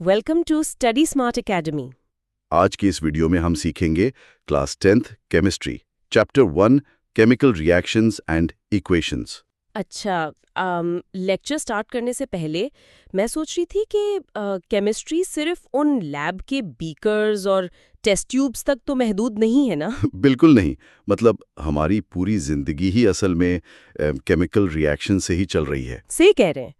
Welcome to study smart academy. आज की इस वीडियो में हम सीखेंगे class 10th chemistry chapter 1 chemical reactions and equations. अच्छा, लेक्चर स्टार्ट करने से पहले मैं सोच रही थी कि केमिस्ट्री सिर्फ उन लैब के बीकर्स और टेस्ट ट्यूब्स तक तो महदूद नहीं है ना। बिल्कुल नहीं। मतलब हमारी पूरी जिंदगी ही असल में केमिकल रिएक्शन से ही चल रही है। सही कह रहे हैं।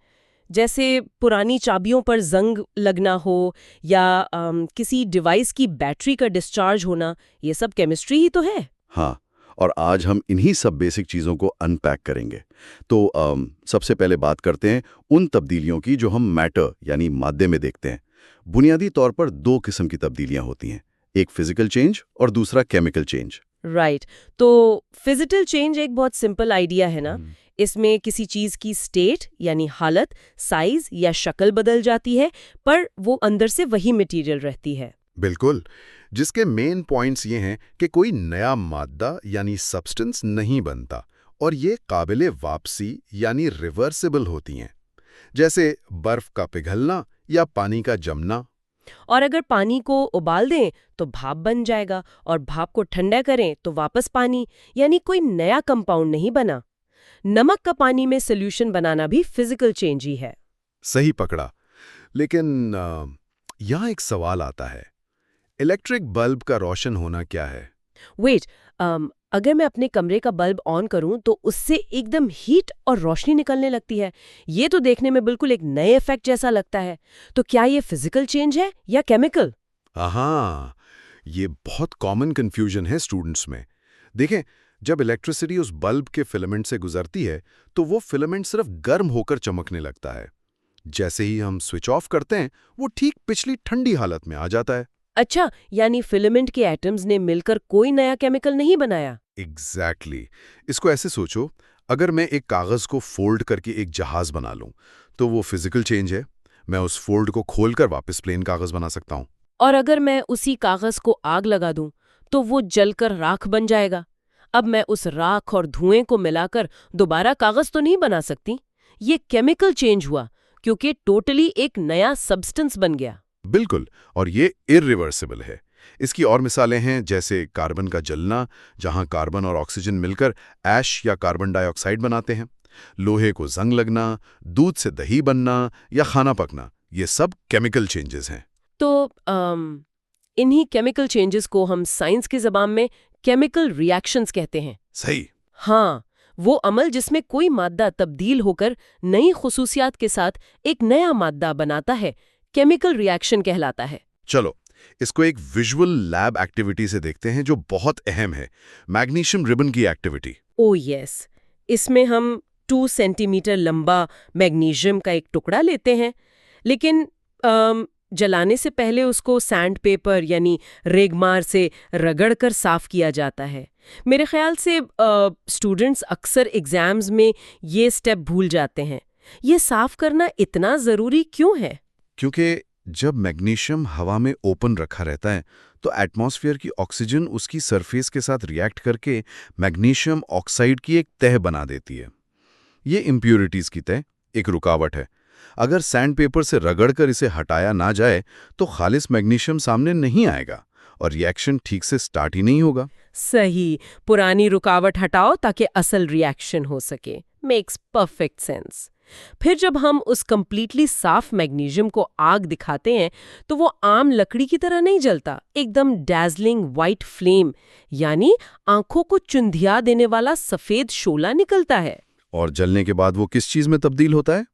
जैसे पुरानी चाबियों पर जंग लगना हो या किसी डिवाइस की बैटरी का डिस्चार्ज होना, ये सब केमिस्ट्री ही तो है। हाँ, और आज हम इन्हीं सब बेसिक चीज़ों को अनपैक करेंगे। तो सबसे पहले बात करते हैं उन तब्दीलियों की जो हम मैटर यानी मादे में देखते हैं। बुनियादी तौर पर दो किस्म की तब्दीलियां होती हैं, एक फिजिकल चेंज और दूसरा केमिकल चेंज। राइट। तो फिजिकल चेंज एक बहुत सिंपल आइडिया है ना। इसमें किसी चीज की स्टेट यानी हालत, साइज या शक्ल बदल जाती है, पर वो अंदर से वही मटेरियल रहती है। बिल्कुल, जिसके मेन पॉइंट्स ये हैं कि कोई नया मादा यानी सब्सटेंस नहीं बनता और ये काबिले वापसी यानी रिवर्सिबल होती हैं, जैसे बर्फ का पिघलना या पानी का जमना। और अगर पानी को उबाल दें तो भाप बन जाएगा, और भाप को ठंडा करें तो वापस पानी, यानी कोई नया कंपाउंड नहीं बना। नमक का पानी में सोल्यूशन बनाना भी फिजिकल चेंज ही है। सही पकड़ा। लेकिन यहाँ एक सवाल आता है, इलेक्ट्रिक बल्ब का रोशन होना क्या है? वेट, अगर मैं अपने कमरे का बल्ब ऑन करूं तो उससे एकदम हीट और रोशनी निकलने लगती है। ये तो देखने में बिल्कुल एक नए इफेक्ट जैसा लगता है। तो क्या ये फिजिकल चेंज है या केमिकल? हाँ, ये बहुत कॉमन कंफ्यूजन है स्टूडेंट्स में। देखें, जब इलेक्ट्रिसिटी उस बल्ब के फिलामेंट से गुजरती है तो वो फिलामेंट सिर्फ गर्म होकर चमकने लगता है। जैसे ही हम स्विच ऑफ करते हैं, वो ठीक पिछली ठंडी हालत में आ जाता है। अच्छा, यानी फिलामेंट के एटम्स ने मिलकर कोई नया केमिकल नहीं बनाया। एग्जैक्टली। इसको ऐसे सोचो, अगर मैं एक कागज को फोल्ड करके एक जहाज बना लूं, तो वो फिजिकल चेंज है। मैं उस फोल्ड को खोलकर वापस प्लेन कागज बना सकता हूं। और अगर मैं उसी कागज को आग लगा दूं तो वो जलकर राख बन जाएगा। अब मैं उस राख और धुएं को मिलाकर दोबारा कागज तो नहीं बना सकती। ये केमिकल चेंज हुआ क्योंकि टोटली एक नया सब्सटेंस बन गया। बिल्कुल, और ये इरिवर्सिबल है। इसकी और मिसालें हैं, जैसे कार्बन का जलना, जहां कार्बन और ऑक्सीजन मिलकर ऐश या कार्बन डाइऑक्साइड बनाते हैं। लोहे को जंग लगना, दूध से दही बनना या खाना पकना, ये सब केमिकल चेंजेस हैं। तो इन्हीं केमिकल चेंजेस को हम साइंस की ज़बान में केमिकल रिएक्शंस कहते हैं। सही। हाँ, वो अमल जिसमें कोई मादा तब्दील होकर नई खुसूसियात के साथ एक नया मादा बनाता है, केमिकल रिएक्शन कहलाता है। चलो, इसको एक विजुअल लैब एक्टिविटी से देखते हैं जो बहुत अहम है, मैग्नीशियम रिबन की एक्टिविटी। ओ यस, इसमें हम 2 सेंटीमीटर लंबा मैग्नीशियम का एक टुकड़ा लेते हैं, लेकिन जलाने से पहले उसको सैंड पेपर यानी रेगमार से रगड़कर साफ किया जाता है। मेरे ख्याल से स्टूडेंट्स अक्सर एग्जाम्स में ये स्टेप भूल जाते हैं। ये साफ करना इतना ज़रूरी क्यों है? क्योंकि जब मैग्नीशियम हवा में ओपन रखा रहता है तो एटमॉस्फेयर की ऑक्सीजन उसकी सरफेस के साथ रिएक्ट करके मैग्नीशियम ऑक्साइड की एक तह बना देती है। ये इम्प्यूरिटीज की तह एक रुकावट है। अगर सैंड पेपर से रगड़कर इसे हटाया ना जाए तो खालिस मैग्नीशियम सामने नहीं आएगा और रिएक्शन ठीक से स्टार्ट ही नहीं होगा। सही, पुरानी रुकावट हटाओ ताकि असल रिएक्शन हो सके। Makes perfect sense. फिर जब हम उस कंप्लीटली साफ मैग्नीशियम को आग दिखाते हैं तो वो आम लकड़ी की तरह नहीं जलता। एकदम डैज़लिंग वाइट फ्लेम, यानी आंखों को चुंधिया देने वाला सफेद शोला निकलता है। और जलने के बाद वो किस चीज में तब्दील होता है?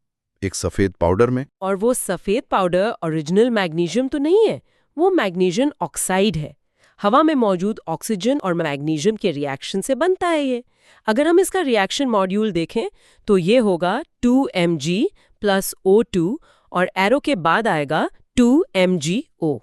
एक सफेद पाउडर में। और वो सफेद पाउडर ओरिजिनल मैग्नीशियम तो नहीं है, वो मैग्नीशियम ऑक्साइड है। हवा में मौजूद ऑक्सीजन और मैग्नीशियम के रिएक्शन से बनता है ये। अगर हम इसका रिएक्शन मॉड्यूल देखें तो ये होगा 2Mg + O2 और एरो के बाद आएगा 2MgO।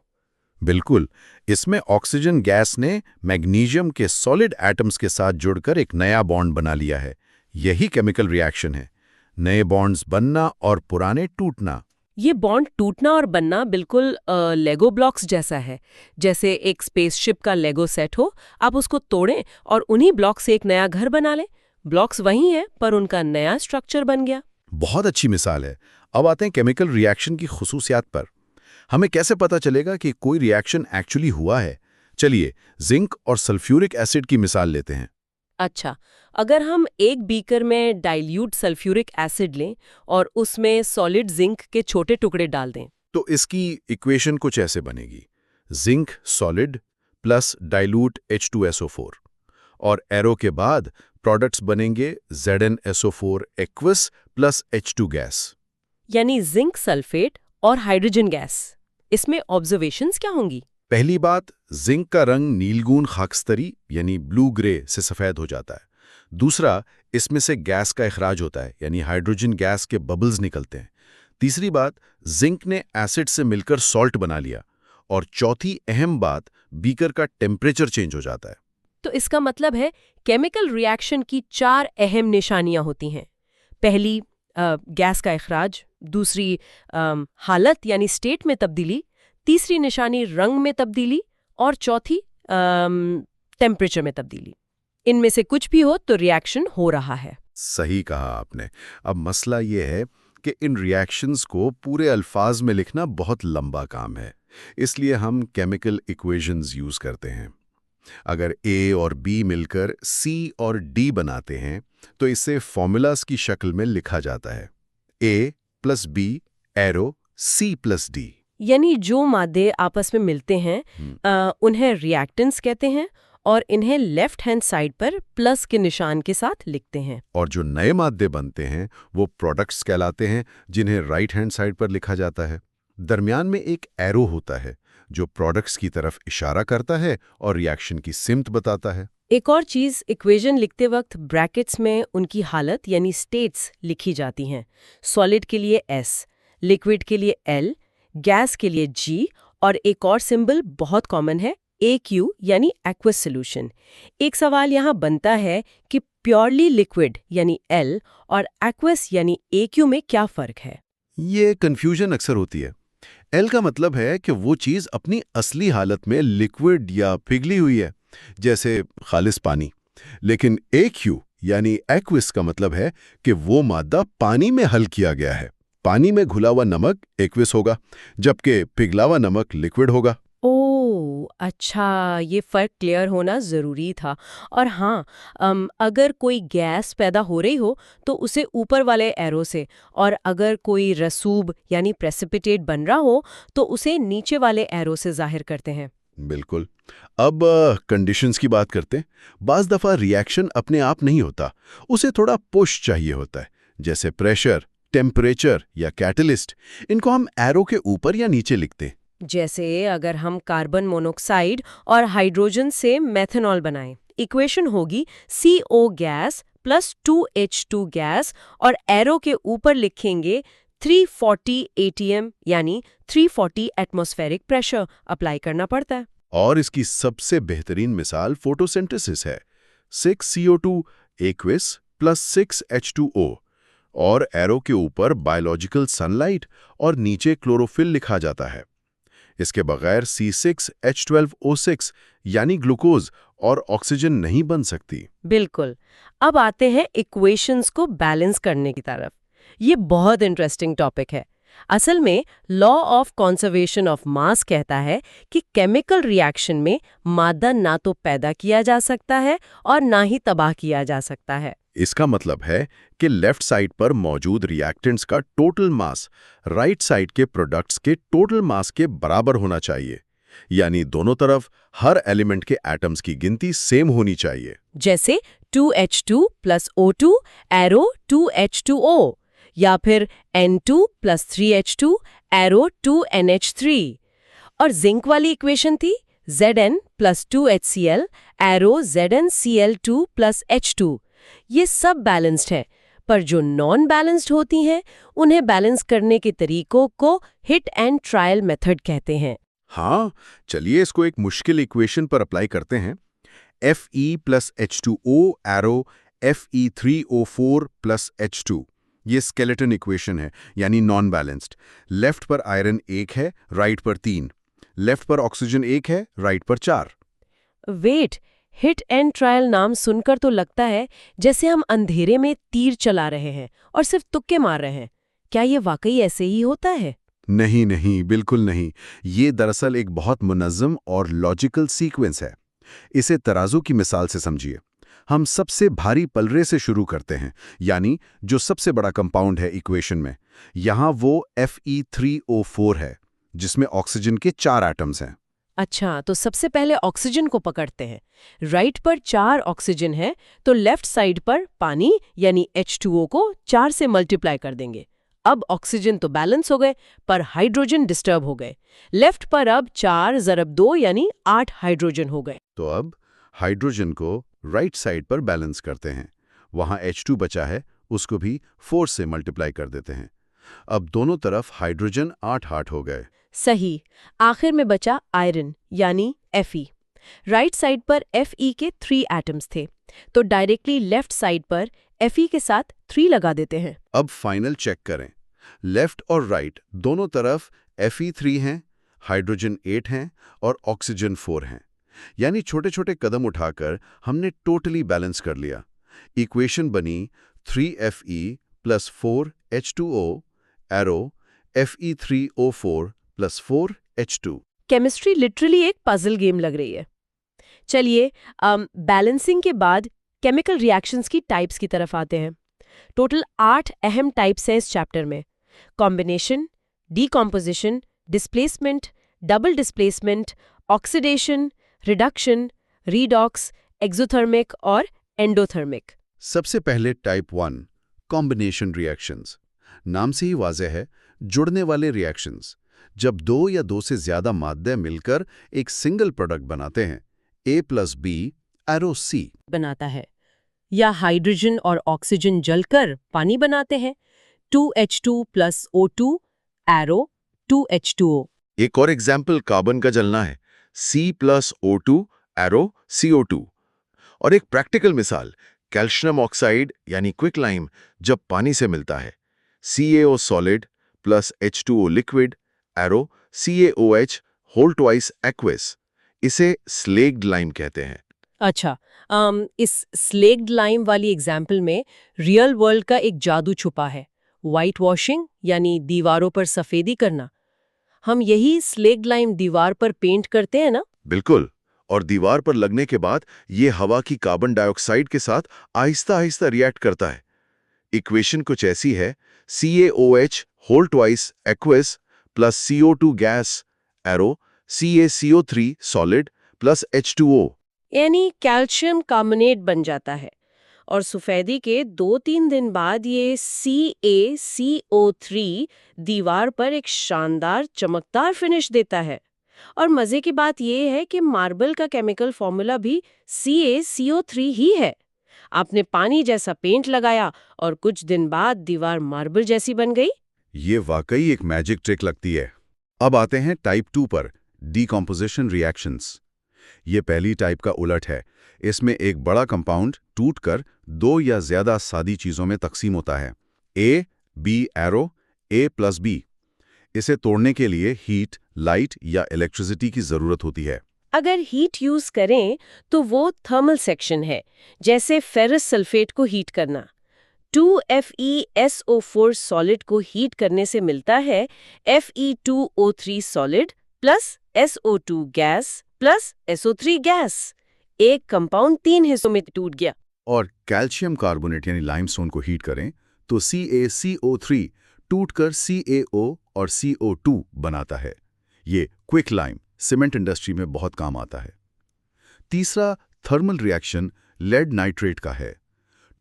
बिल्कुल, इसमें ऑक्सीजन गैस ने मैग्नीशियम के सॉलिड एटम्स के साथ जुड़कर एक नया बॉन्ड बना लिया है। यही केमिकल रिएक्शन है, नए बॉन्ड्स बनना और पुराने टूटना। ये बॉन्ड टूटना और बनना बिल्कुल लेगो ब्लॉक्स जैसा है। जैसे एक स्पेसशिप का लेगो सेट हो, आप उसको तोड़ें और उन्हीं ब्लॉक से एक नया घर बना लें। ब्लॉक्स वही हैं पर उनका नया स्ट्रक्चर बन गया। बहुत अच्छी मिसाल है। अब आते हैं केमिकल रिएक्शन की खुसूसियात पर। हमें कैसे पता चलेगा कि कोई रिएक्शन एक्चुअली हुआ है? चलिए जिंक और सल्फ्यूरिक एसिड की मिसाल लेते हैं। अच्छा, अगर हम एक बीकर में डाइल्यूट सल्फ्यूरिक एसिड लें और उसमें सॉलिड जिंक के छोटे टुकड़े डाल दें, तो इसकी इक्वेशन कुछ ऐसे बनेगी: zinc solid plus dilute H2SO4, और एरो के बाद प्रोडक्ट्स बनेंगे ZnSO4 aqueous plus H2 gas. यानी जिंक सल्फेट और हाइड्रोजन गैस। इसमें ऑब्जर्वेशंस क्या होंगी? पहली बात, जिंक का रंग नीलगून खाकस्तरी यानी ब्लू ग्रे से सफ़ेद हो जाता है। दूसरा, इसमें से गैस का इखराज होता है, यानी हाइड्रोजन गैस के बबल्स निकलते हैं। तीसरी बात, जिंक ने एसिड से मिलकर सॉल्ट बना लिया। और चौथी अहम बात, बीकर का टेम्परेचर चेंज हो जाता है। तो इसका मतलब है केमिकल रिएक्शन की 4 अहम निशानियां होती हैं। पहली गैस का इखराज, दूसरी हालत यानी स्टेट में तब्दीली, तीसरी निशानी रंग में तब्दीली और चौथी टेम्परेचर में तब्दीली। इनमें से कुछ भी हो तो रिएक्शन हो रहा है। सही कहा आपने। अब मसला ये है कि इन रिएक्शंस को पूरे अल्फाज में लिखना बहुत लंबा काम है, इसलिए हम केमिकल इक्वेशंस यूज करते हैं। अगर A और B मिलकर C और D बनाते हैं तो इसे फॉर्मूलाज की शक्ल में लिखा जाता है: A plus B arrow C plus D। यानी जो मादे आपस में मिलते हैं उन्हें रिएक्टेंट्स कहते हैं और इन्हें लेफ्ट हैंड साइड पर प्लस के निशान के साथ लिखते हैं। और जो नए मादे बनते हैं वो प्रोडक्ट्स कहलाते हैं, जिन्हें राइट हैंड साइड पर लिखा जाता है। दरमियान में एक एरो होता है जो प्रोडक्ट्स की तरफ इशारा करता है और रिएक्शन की सिमत बताता है। एक और चीज, इक्वेशन लिखते वक्त ब्रैकेट्स में उनकी हालत यानी स्टेट्स लिखी जाती हैं। सॉलिड के लिए S, लिक्विड के लिए L, गैस के लिए G और एक और सिंबल बहुत कॉमन है AQ यानी एक्वस सॉल्यूशन। एक सवाल यहाँ बनता है कि प्योरली लिक्विड यानी L और एक्वस यानी AQ में क्या फर्क है? ये कंफ्यूजन अक्सर होती है। L का मतलब है कि वो चीज़ अपनी असली हालत में लिक्विड या पिघली हुई है, जैसे खालिस पानी। लेकिन AQ यानी एक्वस का मतलब है कि वो मादा पानी में हल किया गया है। पानी में घुला हुआ नमक एक्वस होगा, जबकि पिघला हुआ नमक लिक्विड होगा। ओह अच्छा, ये फर्क क्लियर होना ज़रूरी था। और हाँ, अगर कोई गैस पैदा हो रही हो तो उसे ऊपर वाले एरो से, और अगर कोई रसूब यानी प्रेसिपिटेट बन रहा हो तो उसे नीचे वाले एरो से जाहिर करते हैं। बिल्कुल। अब कंडीशंस की बात करते हैं। बाज़ दफ़ा रिएक्शन अपने आप नहीं होता, उसे थोड़ा पुश चाहिए होता है, जैसे प्रेशर, टेम्परेचर या कैटलिस्ट। इनको हम एरो के ऊपर या नीचे लिखते हैं। जैसे अगर हम कार्बन मोनोक्साइड और हाइड्रोजन से मेथनॉल बनाएं, इक्वेशन होगी CO gas plus 2H2 gas और एरो के ऊपर लिखेंगे 340 ATM यानी 340 एटमॉस्फेरिक प्रेशर अप्लाई करना पड़ता है। और इसकी सबसे बेहतरीन मिसाल फोटोसिंथेसिस है। 6CO2 एक्वस प्लस 6H2O और एरो के ऊपर बायोलॉजिकल सनलाइट और नीचे क्लोरोफिल लिखा जाता है। इसके बगैर C6H12O6 यानी ग्लूकोज और ऑक्सीजन नहीं बन सकती। बिल्कुल। अब आते हैं इक्वेशंस को बैलेंस करने की तरफ। ये बहुत इंटरेस्टिंग टॉपिक है। असल में law of conservation of mass कहता है कि केमिकल रिएक्शन में मादा ना तो पैदा किया जा सकता है और ना ही तबाह किया जा सकता है। इसका मतलब है कि लेफ्ट साइड पर मौजूद रिएक्टेंट्स का टोटल मास राइट साइड के प्रोडक्ट्स के टोटल मास के बराबर होना चाहिए, यानी दोनों तरफ हर एलिमेंट के एटम्स की गिनती सेम होनी चाहिए। जैसे 2H2 plus O2 arrow 2H2O या फिर N2 plus 3H2 arrow 2NH3। और जिंक वाली इक्वेशन थी Zn plus 2HCl arrow ZnCl2 plus H2। ये सब बैलेंस्ड है, पर जो नॉन बैलेंस्ड होती हैं उन्हें बैलेंस करने के तरीकों को हिट एंड ट्रायल मेथड कहते हैं। हाँ, चलिए इसको एक मुश्किल इक्वेशन पर अप्लाई करते हैं। Fe plus H2O arrow Fe3O4 plus H2। ये स्केलेटन इक्वेशन है, यानी नॉन बैलेंस्ड। लेफ्ट पर आयरन 1 है, राइट पर 3। लेफ्ट पर ऑक्सीजन 1 है, राइट पर 4। वेट, हिट एंड ट्रायल नाम सुनकर तो लगता है जैसे हम अंधेरे में तीर चला रहे हैं और सिर्फ तुक्के मार रहे हैं। क्या ये वाकई ऐसे ही होता है? नहीं नहीं, बिल्कुल नहीं। ये दरअसल एक बहुत मुनज़्ज़म और लॉजिकल सीक्वेंस है। इसे तराजू की मिसाल से समझिए। हम सबसे भारी पलरे से शुरू करते हैं, यानी जो सबसे बड़ा कंपाउंड है इक्वेशन में। यहाँ वो Fe3O4 है, जिसमें ऑक्सीजन के 4 एटम्स हैं। अच्छा, तो सबसे पहले ऑक्सीजन को पकड़ते हैं। राइट पर 4 ऑक्सीजन है, तो लेफ्ट साइड पर पानी यानी H2O को 4 से मल्टीप्लाई कर देंगे। अब ऑक्सीजन तो बैलेंस हो गए, पर हाइड्रोजन डिस्टर्ब हो गए। लेफ्ट पर अब 4 ज़रब 2 यानी 8 हाइड्रोजन हो गए। तो अब हाइड्रोजन को राइट साइड पर बैलेंस करते हैं। वहाँ H2 बचा है, उसको भी 4 से मल्टीप्लाई कर देते हैं। अब दोनों तरफ हाइड्रोजन 8 हो गए। सही। आखिर में बचा आयरन यानी Fe। राइट साइड पर Fe के 3 एटम्स थे, तो डायरेक्टली लेफ्ट साइड पर Fe के साथ 3 लगा देते हैं। अब फाइनल चेक करें। लेफ्ट और राइट दोनों तरफ Fe3 हैं, हाइड्रोजन 8 हैं और ऑक्सीजन 4 हैं। यानी छोटे छोटे कदम उठाकर हमने टोटली बैलेंस कर लिया। इक्वेशन बनी 3Fe + 4H2O arrow Fe3O4 + 4H2। Chemistry literally एक पजल गेम लग रही है। चलिए, बैलेंसिंग के बाद केमिकल रिएक्शंस की टाइप्स की तरफ आते हैं। टोटल 8 अहम टाइप्स हैं इस चैप्टर में। Combination, decomposition, displacement, double displacement, oxidation, reduction, redox, exothermic और एंडोथर्मिक। सबसे पहले टाइप 1 कॉम्बिनेशन रिएक्शंस। नाम से ही वाज़ेह है, जुड़ने वाले रिएक्शंस। जब 2 या 2 से ज़्यादा मादे मिलकर एक सिंगल प्रोडक्ट बनाते हैं, A + B एरो C बनाता है, या हाइड्रोजन और ऑक्सीजन जलकर पानी बनाते हैं, 2H2 + O2 एरो 2H2O। एक और एग्जाम्पल कार्बन का जलना है, C + O2 एरो CO2। और एक प्रैक्टिकल मिसाल, कैल्शियम ऑक्साइड यानी क्विक लाइम जब पानी से मिलता है, CaO solid + H2O liquid arrow CaOH whole twice aqueous. इसे स्लेग्ड लाइम कहते हैं। अच्छा, इस स्लेग्ड लाइम वाली एग्जाम्पल में रियल वर्ल्ड का एक जादू छुपा है, वाइट वॉशिंग यानी दीवारों पर सफेदी करना। हम यही स्लेग्ड लाइम दीवार पर पेंट करते हैं ना? बिल्कुल। और दीवार पर लगने के बाद ये हवा की कार्बन डाइऑक्साइड के साथ आहिस्ता आहिस्ता रिएक्ट करता है। इक्वेशन कुछ ऐसी है, CaOH whole twice aqueous + CO2 gas arrow CaCO3 solid + H2O। यानी कैल्शियम कार्बोनेट बन जाता है, और सफेदी के 2-3 दिन बाद ये CaCO3 दीवार पर एक शानदार चमकदार फिनिश देता है। और मजे की बात यह है कि मार्बल का केमिकल फॉर्मूला भी CaCO3 ही है। आपने पानी जैसा पेंट लगाया और कुछ दिन बाद दीवार मार्बल जैसी बन गई। ये वाकई एक मैजिक ट्रिक लगती है। अब आते हैं टाइप 2 पर, डीकॉम्पोजिशन रिएक्शंस। ये पहली टाइप का उलट है। इसमें एक बड़ा कंपाउंड टूटकर 2 या ज़्यादा सादी चीज़ों में तकसीम होता है, A, B arrow A + B। इसे तोड़ने के लिए हीट, लाइट या इलेक्ट्रिसिटी की ज़रूरत होती है। अगर हीट यूज करें तो वो थर्मल सेक्शन है, जैसे फेरस सल्फेट को हीट करना। 2FeSO4 सॉलिड को हीट करने से मिलता है Fe2O3 solid + SO2 gas + SO3 gas. एक कंपाउंड 3 हिस्सों में टूट गया। और कैल्शियम कार्बोनेट यानी लाइमस्टोन को हीट करें तो CaCO3 टूटकर CaO और CO2 बनाता है। ये क्विक लाइम सीमेंट इंडस्ट्री में बहुत काम आता है। तीसरा थर्मल रिएक्शन लेड नाइट्रेट का है।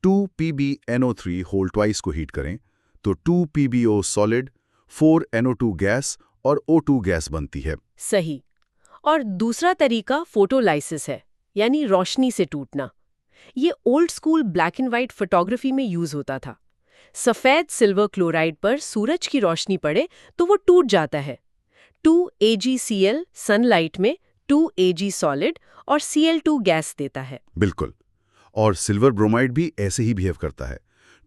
2PbNO3 होल ट्वाइस को हीट करें तो 2PbO सॉलिड, 4NO2 गैस और O2 गैस बनती है। सही। और दूसरा तरीका फोटोलाइसिस है, यानी रोशनी से टूटना। ये old school black and white photography में यूज होता था। सफेद सिल्वर क्लोराइड पर सूरज की रोशनी पड़े तो वो टूट जाता है। 2AgCl सनलाइट में 2Ag सॉलिड और Cl2 गैस देता है। बिल्कुल। और सिल्वर ब्रोमाइड भी ऐसे ही बिहेव करता है।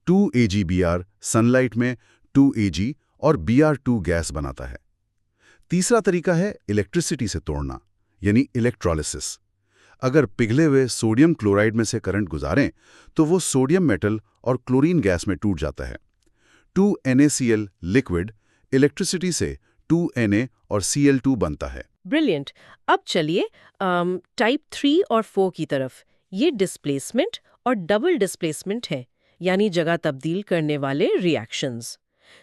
2AgBr सनलाइट में 2Ag और Br2 गैस बनाता है। तीसरा तरीका है इलेक्ट्रिसिटी से तोड़ना, यानी इलेक्ट्रोलिसिस। अगर पिघले हुए सोडियम क्लोराइड में से करंट गुजारें तो वो सोडियम मेटल और क्लोरीन गैस में टूट जाता है। 2NaCl लिक्विड इलेक्ट्रिसिटी से 2Na और Cl2 बनता है। ब्रिलियंट। अब चलिए टाइप 3 और 4 की तरफ। ये डिस्प्लेसमेंट और डबल डिस्प्लेसमेंट है, यानी जगह तब्दील करने वाले रिएक्शंस।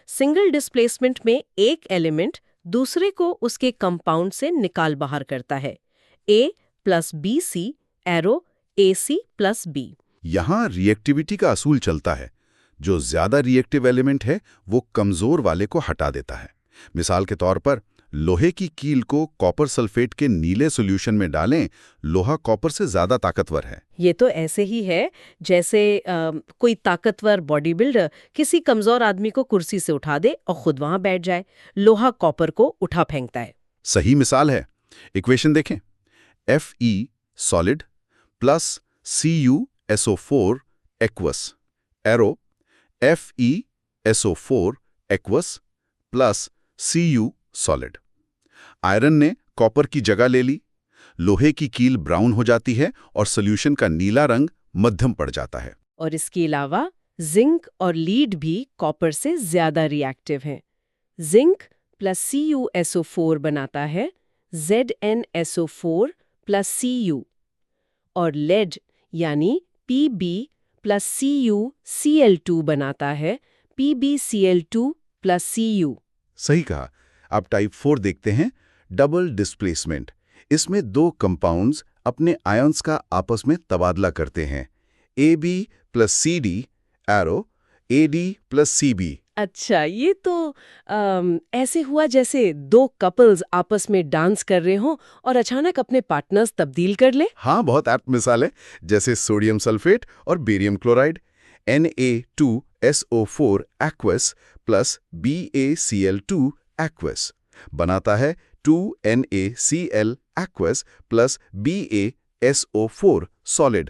सिंगल डिस्प्लेसमेंट में एक एलिमेंट दूसरे को उसके कंपाउंड से निकाल बाहर करता है। A plus BC arrow AC plus B। यहाँ रिएक्टिविटी का असूल चलता है। जो ज्यादा रिएक्टिव एलिमेंट है वो कमजोर वाले को हटा देता है। मिसाल के तौर पर लोहे की कील को कॉपर सल्फेट के नीले सॉल्यूशन में डालें, लोहा कॉपर से ज्यादा ताकतवर है। ये तो ऐसे ही है जैसे कोई ताकतवर बॉडी बिल्डर किसी कमजोर आदमी को कुर्सी से उठा दे और खुद वहां बैठ जाए। लोहा कॉपर को उठा फेंकता है। सही मिसाल है। इक्वेशन देखें, Fe solid plus CuSO4 aqueous arrow FeSO4 aqueous plus Cu solid. Iron ने कॉपर की जगह ले ली, लोहे की कील ब्राउन हो जाती है और सॉल्यूशन का नीला रंग मध्यम पड़ जाता है। और इसके अलावा जिंक और लीड भी कॉपर से ज्यादा रिएक्टिव हैं। जिंक प्लस CuSO4 बनाता है ZnSO4 प्लस Cu, और लेड यानी Pb प्लस CuCl2 बनाता है PbCl2 प्लस Cu। सही कहा। अब टाइप 4 देखते हैं, डबल डिस्प्लेसमेंट। इसमें दो कंपाउंड्स अपने आयंस का आपस में तबादला करते हैं। AB plus CD arrow AD plus CB। अच्छा, ये तो ऐसे हुआ जैसे दो कपल्स आपस में डांस कर रहे हों और अचानक अपने पार्टनर्स तब्दील कर ले। हाँ, बहुत ऐप्ट मिसाल है। जैसे सोडियम सल्फेट और barium chloride, Na2SO4 aqueous plus BaCl2 aqueous बनाता है 2NaCl aqueous plus BaSO4 solid.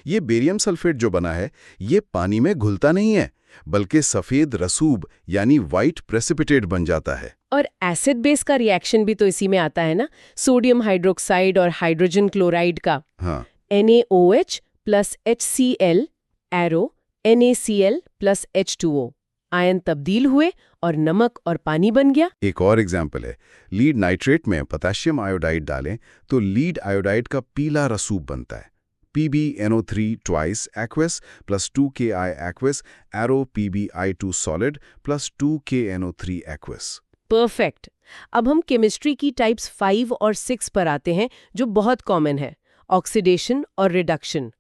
ये बेरियम सल्फेट जो बना है, ये पानी में घुलता नहीं है, बल्कि सफेद रसूब यानी व्हाइट प्रेसिपिटेट बन जाता है। और एसिड बेस का रिएक्शन भी तो इसी में आता है ना, सोडियम हाइड्रोक्साइड और हाइड्रोजन क्लोराइड का। हाँ, NaOH plus HCl arrow NaCl plus H2O। Ion तब्दील हुए और नमक और पानी बन गया। एक और एग्जाम्पल है, लीड नाइट्रेट में पोटेशियम आयोडाइड डालें तो लीड आयोडाइड का पीला रसूब बनता है PbNO3 twice aqueous plus 2Ki aqueous arrow PbI2 solid plus 2KNO3 aqueous. Perfect. अब हम केमिस्ट्री की टाइप्स 5 और 6 पर आते हैं, जो बहुत कॉमन है, ऑक्सीडेशन और रिडक्शन।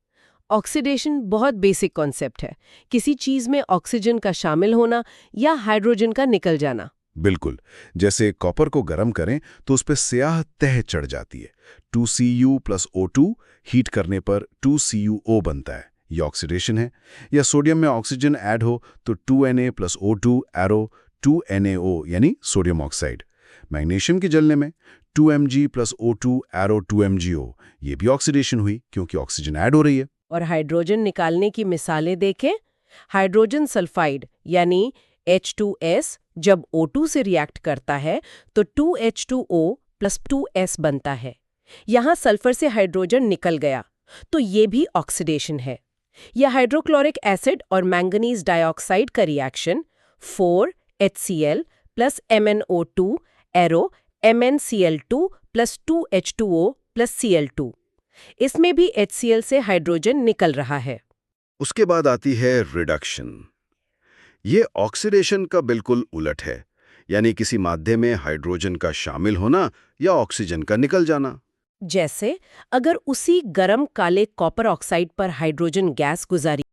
ऑक्सीडेशन बहुत बेसिक कॉन्सेप्ट है, किसी चीज में ऑक्सीजन का शामिल होना या हाइड्रोजन का निकल जाना। बिल्कुल, जैसे कॉपर को गर्म करें तो उस पर स्याह तह चढ़ जाती है। 2Cu प्लस O2 हीट करने पर 2CuO बनता है, ये ऑक्सीडेशन है। या सोडियम में ऑक्सीजन ऐड हो तो 2Na plus O2 arrow 2NaO यानी सोडियम ऑक्साइड। मैग्नीशियम के जलने में 2Mg plus O2 arrow 2MgO, ये भी ऑक्सीडेशन हुई क्योंकि ऑक्सीजन ऐड हो रही है। और हाइड्रोजन निकालने की मिसालें देखें। हाइड्रोजन सल्फाइड यानी H2S जब O2 से रिएक्ट करता है तो 2H2O प्लस 2S बनता है। यहाँ सल्फर से हाइड्रोजन निकल गया, तो ये भी ऑक्सीडेशन है। यह हाइड्रोक्लोरिक एसिड और मैंगनीज डाइऑक्साइड का reaction 4HCl plus MnO2 arrow MnCl2 plus 2H2O plus Cl2। इसमें भी HCl से हाइड्रोजन निकल रहा है। उसके बाद आती है रिडक्शन। ये ऑक्सीडेशन का बिल्कुल उलट है, यानी किसी माध्यम में हाइड्रोजन का शामिल होना या ऑक्सीजन का निकल जाना। जैसे अगर उसी गरम काले कॉपर ऑक्साइड पर हाइड्रोजन गैस गुजारी